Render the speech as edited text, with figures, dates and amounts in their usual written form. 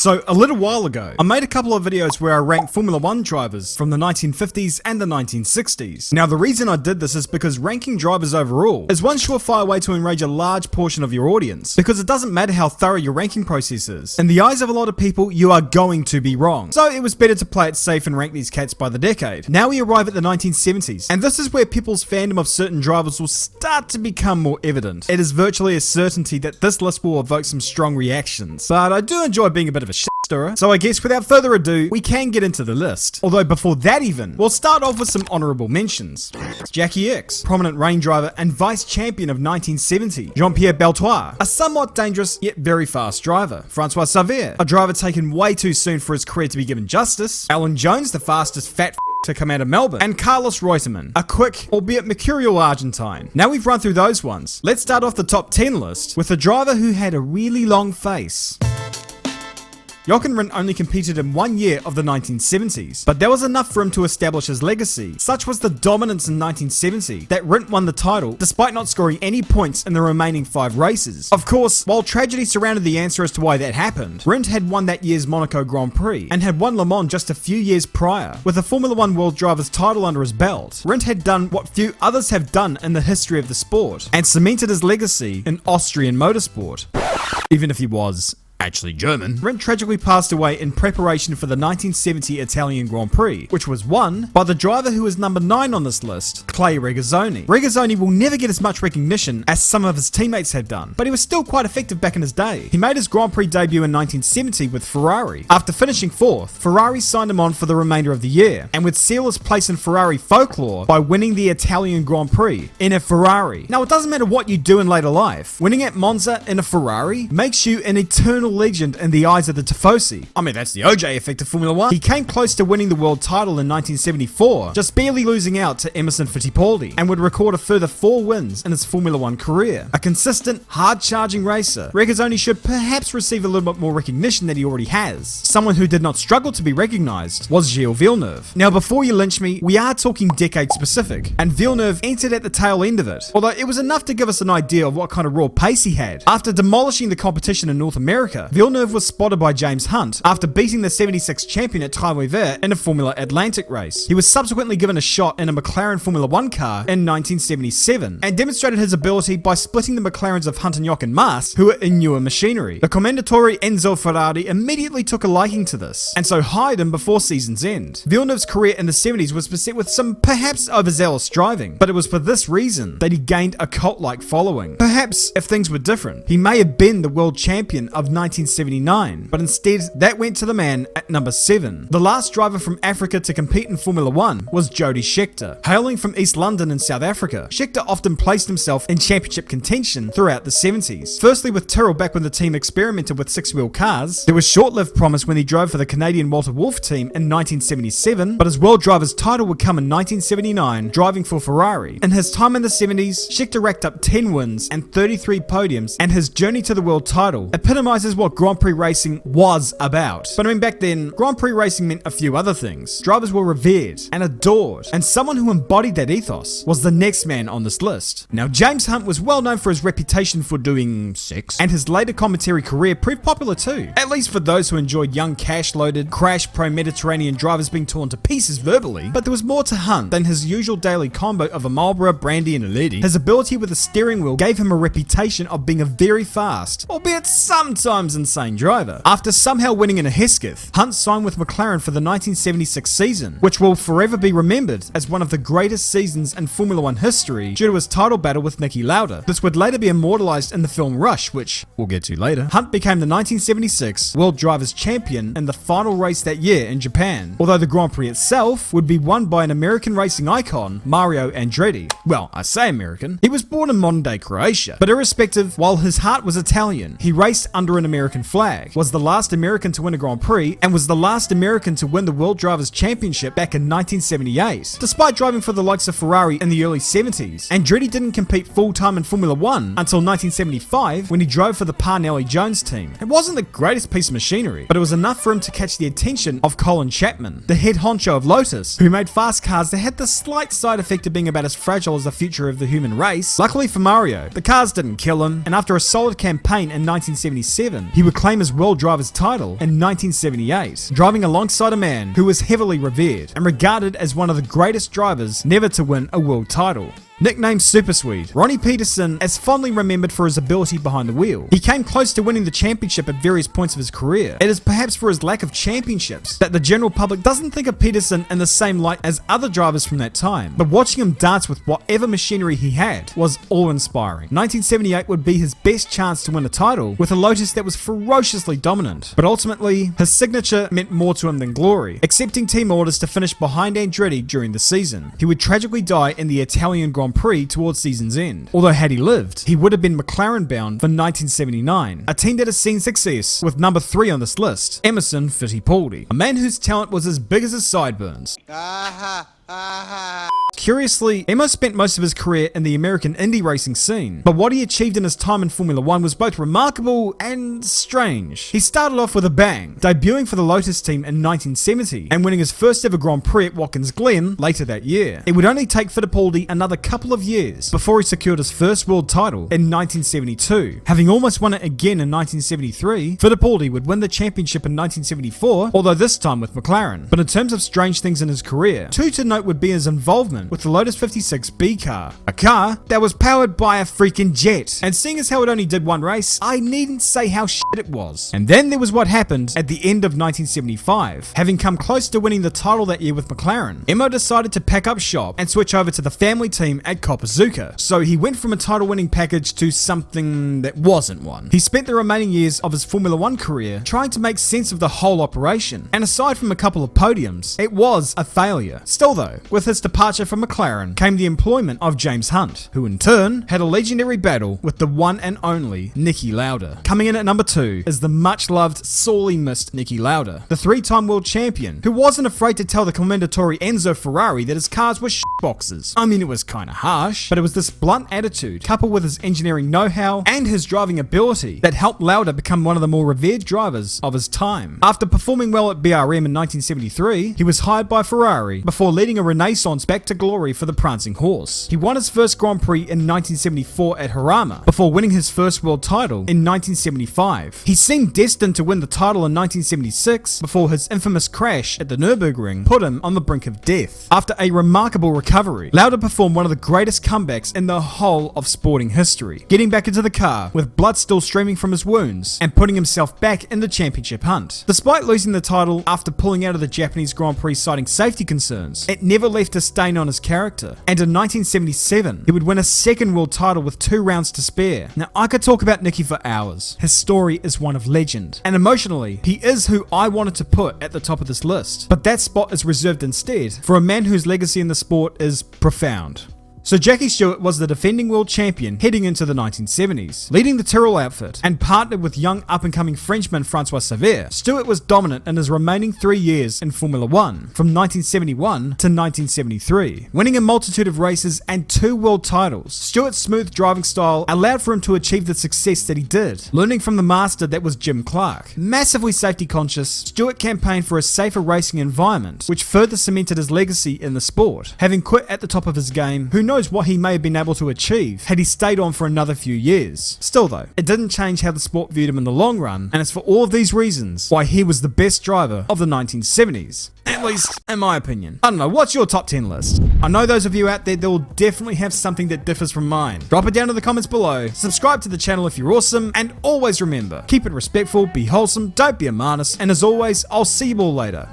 So a little while ago, I made a couple of videos where I ranked Formula 1 drivers from the 1950s and the 1960s. Now the reason I did this is because ranking drivers overall is one surefire way to enrage a large portion of your audience, because it doesn't matter how thorough your ranking process is. In the eyes of a lot of people, you are going to be wrong. So it was better to play it safe and rank these cats by the decade. Now we arrive at the 1970s, and this is where people's fandom of certain drivers will start to become more evident. It is virtually a certainty that this list will evoke some strong reactions, but I do enjoy being a bit of a shit stirrer, so I guess without further ado, we can get into the list. Although before that even, we'll start off with some honourable mentions. Jackie X, prominent rain driver and vice champion of 1970. Jean-Pierre Beltoir, a somewhat dangerous yet very fast driver. Francois Xavier, a driver taken way too soon for his career to be given justice. Alan Jones, the fastest fat to come out of Melbourne, and Carlos Reutemann, a quick, albeit mercurial Argentine. Now we've run through those ones, let's start off the top 10 list with a driver who had a really long face. Jochen Rindt only competed in 1 year of the 1970s, but that was enough for him to establish his legacy. Such was the dominance in 1970 that Rindt won the title despite not scoring any points in the remaining 5 races. Of course, while tragedy surrounded the answer as to why that happened, Rindt had won that year's Monaco Grand Prix and had won Le Mans just a few years prior. With a Formula 1 World Driver's title under his belt, Rindt had done what few others have done in the history of the sport and cemented his legacy in Austrian motorsport. Even if he was actually German. Rindt tragically passed away in preparation for the 1970 Italian Grand Prix, which was won by the driver who is number 9 on this list, Clay Regazzoni. Regazzoni will never get as much recognition as some of his teammates had done, but he was still quite effective back in his day. He made his Grand Prix debut in 1970 with Ferrari. After finishing 4th, Ferrari signed him on for the remainder of the year, and would seal his place in Ferrari folklore by winning the Italian Grand Prix in a Ferrari. Now it doesn't matter what you do in later life, winning at Monza in a Ferrari makes you an eternal legend in the eyes of the Tifosi. I mean, that's the OJ effect of Formula 1. He came close to winning the world title in 1974, just barely losing out to Emerson Fittipaldi, and would record a further 4 wins in his Formula 1 career. A consistent, hard-charging racer, Regazzoni should perhaps receive a little bit more recognition than he already has. Someone who did not struggle to be recognized was Gilles Villeneuve. Now, before you lynch me, we are talking decade specific, and Villeneuve entered at the tail end of it, although it was enough to give us an idea of what kind of raw pace he had. After demolishing the competition in North America, Villeneuve was spotted by James Hunt after beating the 76 champion at Trois-Rivières in a Formula Atlantic race. He was subsequently given a shot in a McLaren Formula 1 car in 1977 and demonstrated his ability by splitting the McLarens of Hunt and Jochen Maas, who were in newer machinery. The commendatore Enzo Ferrari immediately took a liking to this, and so hired him before season's end. Villeneuve's career in the 70s was beset with some perhaps overzealous driving, but it was for this reason that he gained a cult-like following. Perhaps if things were different, he may have been the world champion of 1979, but instead that went to the man at number 7. The last driver from Africa to compete in Formula 1 was Jody Scheckter. Hailing from East London in South Africa, Scheckter often placed himself in championship contention throughout the 70s. Firstly with Tyrrell back when the team experimented with 6-wheel cars. There was short-lived promise when he drove for the Canadian Walter Wolf team in 1977, but his world driver's title would come in 1979, driving for Ferrari. In his time in the 70s, Scheckter racked up 10 wins and 33 podiums, and his journey to the world title epitomizes what Grand Prix racing was about. But I mean, back then, Grand Prix racing meant a few other things. Drivers were revered and adored, and someone who embodied that ethos was the next man on this list. Now, James Hunt was well known for his reputation for doing sex, and his later commentary career proved popular too, at least for those who enjoyed young cash-loaded, crash pro-Mediterranean drivers being torn to pieces verbally. But there was more to Hunt than his usual daily combo of a Marlboro, brandy, and a lady. His ability with a steering wheel gave him a reputation of being a very fast, albeit sometimes insane driver. After somehow winning in a Hesketh, Hunt signed with McLaren for the 1976 season, which will forever be remembered as one of the greatest seasons in Formula 1 history due to his title battle with Niki Lauda. This would later be immortalized in the film Rush, which we'll get to later. Hunt became the 1976 World Drivers' Champion in the final race that year in Japan, although the Grand Prix itself would be won by an American racing icon, Mario Andretti. Well, I say American. He was born in modern-day Croatia, but irrespective, while his heart was Italian, he raced under an American flag, was the last American to win a Grand Prix, and was the last American to win the World Drivers' Championship back in 1978. Despite driving for the likes of Ferrari in the early 70s, Andretti didn't compete full-time in Formula 1 until 1975 when he drove for the Parnelli Jones team. It wasn't the greatest piece of machinery, but it was enough for him to catch the attention of Colin Chapman, the head honcho of Lotus, who made fast cars that had the slight side effect of being about as fragile as the future of the human race. Luckily for Mario, the cars didn't kill him, and after a solid campaign in 1977, 1977, he would claim his World Drivers title in 1978, driving alongside a man who was heavily revered and regarded as one of the greatest drivers never to win a world title. Nicknamed Super Swede, Ronnie Peterson is fondly remembered for his ability behind the wheel. He came close to winning the championship at various points of his career. It is perhaps for his lack of championships that the general public doesn't think of Peterson in the same light as other drivers from that time, but watching him dance with whatever machinery he had was awe-inspiring. 1978 would be his best chance to win a title with a Lotus that was ferociously dominant, but ultimately his signature meant more to him than glory, accepting team orders to finish behind Andretti during the season. He would tragically die in the Italian Grand Prix towards season's end. Although had he lived, he would have been McLaren bound for 1979, a team that has seen success with number 3 on this list, Emerson Fittipaldi, a man whose talent was as big as his sideburns. Curiously, Emo spent most of his career in the American Indy racing scene, but what he achieved in his time in Formula 1 was both remarkable and strange. He started off with a bang, debuting for the Lotus team in 1970 and winning his first ever Grand Prix at Watkins Glen later that year. It would only take Fittipaldi another couple of years before he secured his first world title in 1972. Having almost won it again in 1973, Fittipaldi would win the championship in 1974, although this time with McLaren. But in terms of strange things in his career, two to note would be his involvement with the Lotus 56B car, a car that was powered by a freaking jet. And seeing as how it only did one race, I needn't say how shit it was. And then there was what happened at the end of 1975. Having come close to winning the title that year with McLaren, Emo decided to pack up shop and switch over to the family team at Kopazuka. So he went from a title winning package to something that wasn't one. He spent the remaining years of his Formula 1 career trying to make sense of the whole operation, and aside from a couple of podiums, it was a failure. Still though, with his departure from McLaren came the employment of James Hunt, who in turn had a legendary battle with the one and only Niki Lauda. Coming in at number 2 is the much loved, sorely missed Niki Lauda, the 3-time world champion, who wasn't afraid to tell the commendatore Enzo Ferrari that his cars were shitboxes. I mean, it was kinda harsh, but it was this blunt attitude, coupled with his engineering know-how and his driving ability, that helped Lauda become one of the more revered drivers of his time. After performing well at BRM in 1973, he was hired by Ferrari before leading a renaissance back to glory for the prancing horse. He won his first Grand Prix in 1974 at Harama, before winning his first world title in 1975. He seemed destined to win the title in 1976 before his infamous crash at the Nürburgring put him on the brink of death. After a remarkable recovery, Lauda performed one of the greatest comebacks in the whole of sporting history, getting back into the car with blood still streaming from his wounds and putting himself back in the championship hunt. Despite losing the title after pulling out of the Japanese Grand Prix citing safety concerns, it never left a stain on his character, and in 1977 he would win a second world title with 2 rounds to spare. Now I could talk about Niki for hours. His story is one of legend, and emotionally he is who I wanted to put at the top of this list, but that spot is reserved instead for a man whose legacy in the sport is profound. So Jackie Stewart was the defending world champion heading into the 1970s. Leading the Tyrrell outfit and partnered with young up-and-coming Frenchman Francois Savert, Stewart was dominant in his remaining 3 years in Formula 1, from 1971 to 1973. Winning a multitude of races and 2 world titles, Stewart's smooth driving style allowed for him to achieve the success that he did, learning from the master that was Jim Clark. Massively safety conscious, Stewart campaigned for a safer racing environment, which further cemented his legacy in the sport. Having quit at the top of his game, who knows what he may have been able to achieve had he stayed on for another few years. Still though, it didn't change how the sport viewed him in the long run, and it's for all of these reasons why he was the best driver of the 1970s. At least, in my opinion. I don't know, what's your top 10 list? I know those of you out there that will definitely have something that differs from mine. Drop it down in the comments below, subscribe to the channel if you're awesome, and always remember, keep it respectful, be wholesome, don't be a marnus, and as always, I'll see you all later.